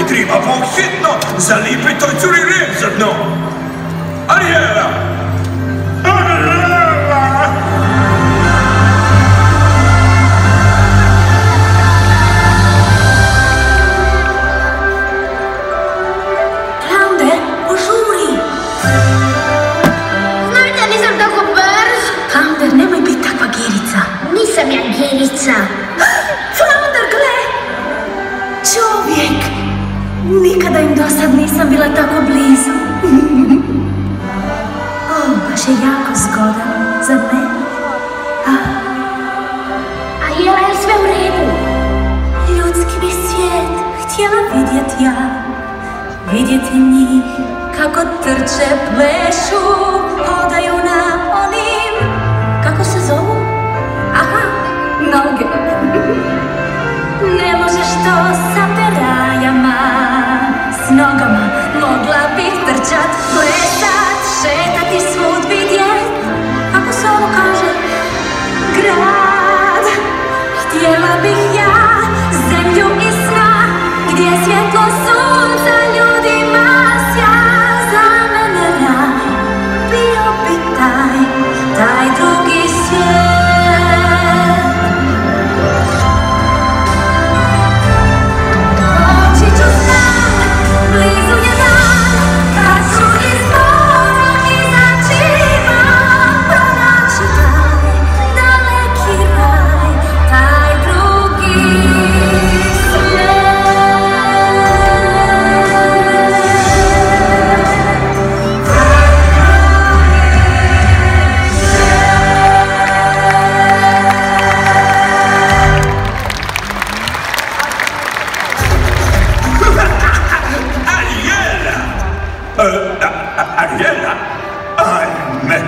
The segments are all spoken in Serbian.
Treba pohitno zalipiti toj curi rep za dno. Arijela! Arijela! Flounder, požuri! Znaj da nisam tako brz. Flounder, nemoj biti takva girica. Nisam ja girica. Flounder, gle! Čovjek! Nikada im dosad nisam bila tako blizu. Baš je jako zgodan, zar ne? A jela je sve u redu? Ljudski bi svijet htjela vidjet ja. Vidjeti njih kako trče, plešu, hodaju na onim... Kako se zovu? Aha, noge. Ne možeš to sa perajama. S nogama mogla bih trčat, plesat, šetati svud vidjet. Kako se ovo kaže? Grad. Htjela bih ja zemlju i sna, gdje je svjetlo sunca ljudima sja. Za mene raj bio bi taj drugi svijet. Oči ću znam, blizu je dan, kad ću izbora izaći van, pronaći taj daleki raj, taj drugi svijet. Arijela? Ajme!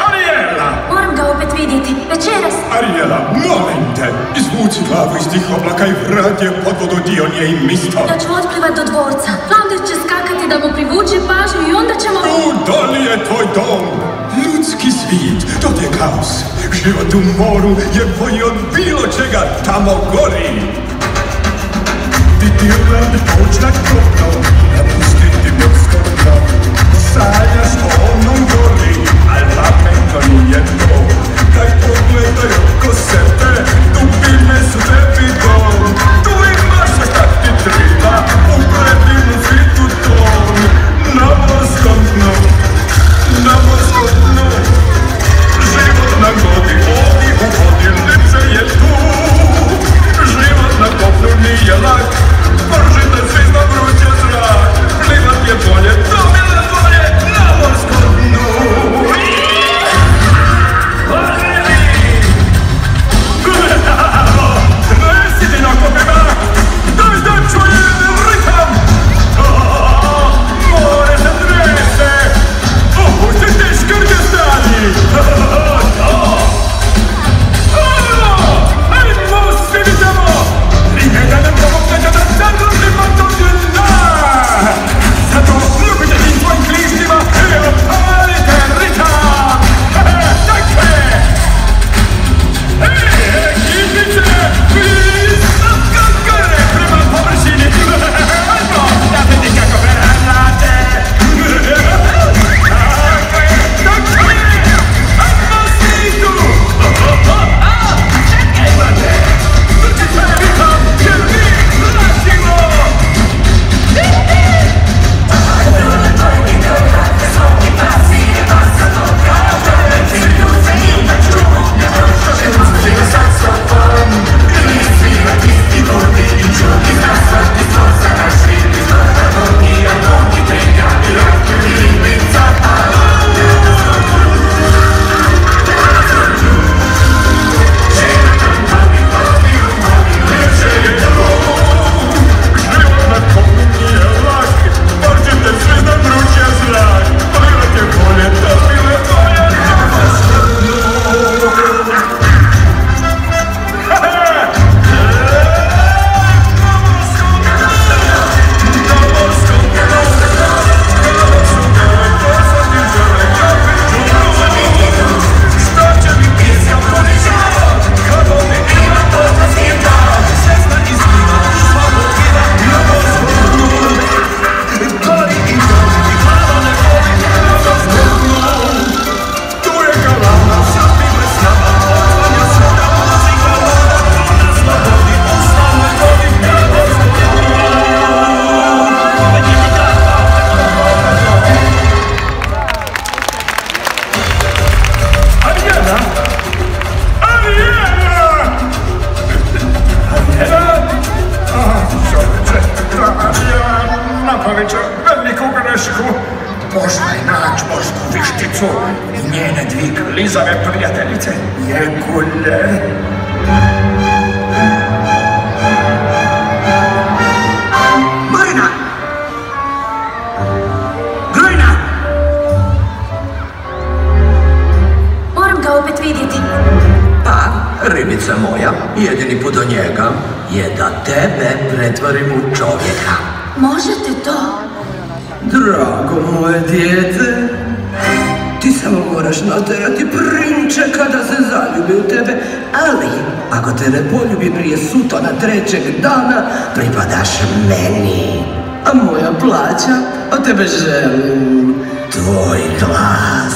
Arijela! Moram ga opet vidjeti, večeras. Arijela, molim te, izvuci glavu iz tih oblaka i vrati je pod vododionije i misto. Ja ću otplivat do dvorca. Flounder će skakati da mu privuče pažnju i onda ćemo... Doli je tvoj dom. Ljudski svijet, to je kaos. Život u moru je bolji od bilo čega, tamo gori. Dirland počnak kopno, napustiti morsko dno. Sanjaš o onom gori, al pametno nije to. Daj pogledaj oko sebe, dubine su tebi dom. Tu imaš sve šta ti treba, u predivnu svitu tom. Na morskom dnu, na morskom dnu. Život na godi, vodi u vodi, lice je tu. Život na kopnu nije lak, možete svi zna vruće zrak. Plivat je bolje, to mi je bolje, na morskom dnu. klizave prijateljice, Jegulje. Marina! Grojna! Moram ga opet vidjeti. Pa, ribica moja, jedini put do njega je da tebe pretvorim u čovjeka. Možete to? Drago moje dijete, ti samo moraš naterati prinčeka da se zaljubi u tebe, ali ako te ne poljubi prije sutona 3. dana, pripadaš meni. A moja plaća, od tebe želim tvoj glas.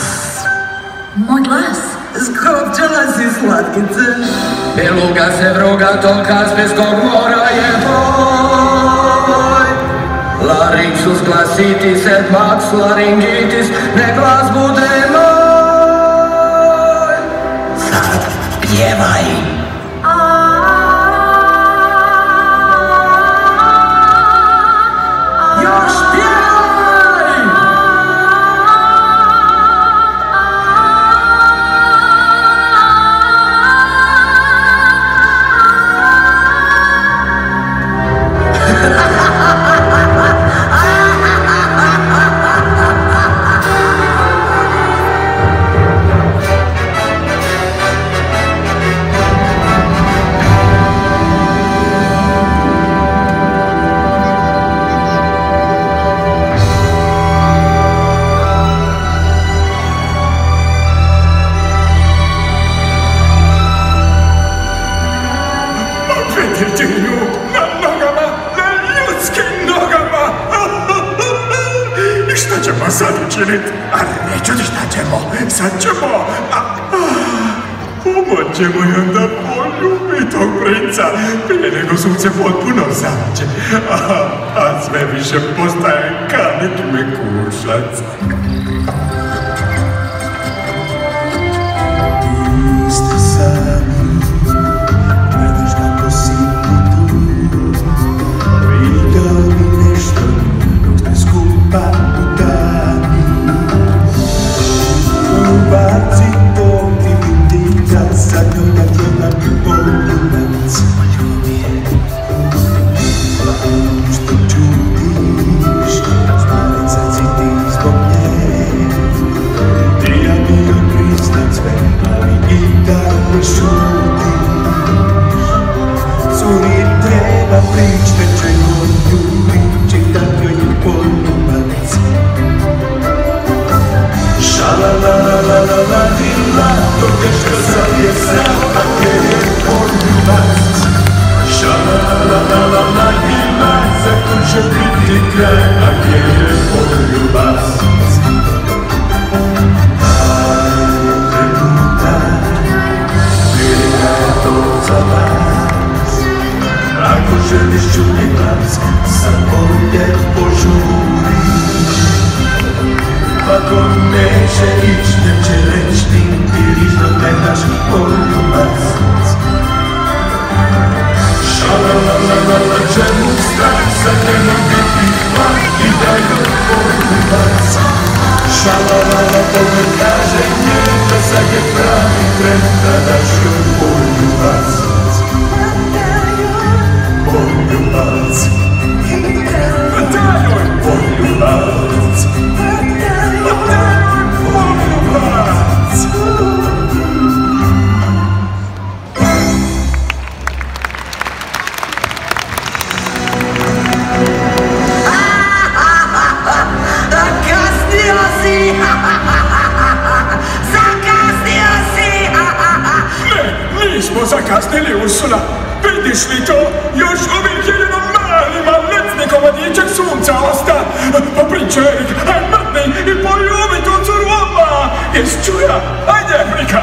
Moj glas? Skopčala si, slatkice. Beluga se vroga, to Kaspijskog mora je tvoj. Larynxus glasitis et max laryngitis, ne glas bude moj. Sad pjevaj. Još pjevaj! Vidjeti nju na nogama, na ljudskim nogama. I šta ćemo sad učiniti? Ali neću ti šta ćemo, sad ćemo pomoćemo i onda poljubi tog princa prije nego sunce potpuno zađe. A sve više postaje kanik mekušac. Ti ste sami, gledaš kako si tu. Vidao mi nešto dok ste skupa u tami. Ubaci to ti vidica, sad njoj da tjela bi poljubac. Što čudiš, starica si ti zbog nje. Ti ja bio priznat sve, ali i da ne šutiš. Curi treba prič, da će on ljubići, da joj je poljubac. Šalalalala dila, dok je što sad je sram, a te je poljubac. Šalalalala dila, zato će biti kraj, a te je poljubac. Ako želiš čuti glas, samo je požuriš. Ako neće ić, neće reći ti, ti rižno gledaš poljubac. Šalalalala, čemu strah, sad nemoj biti hvar i da je poljubac. Šalalala, Bome kaže nje, da sad je pravi tren, da daš joj poljubac. Poljubac. Daj joj poljubac. Daj joj poljubac. Zakasnio si! Zakasnio si! Ne, nismo zakasnili, Ursula. Vidiš li to? Još uvijek jedino mali malecni komadićak sunca osta. Pa prinče Erik, aj mrtni i poljubi tu curu odmah. Jes čuja? Ajde, Afrika!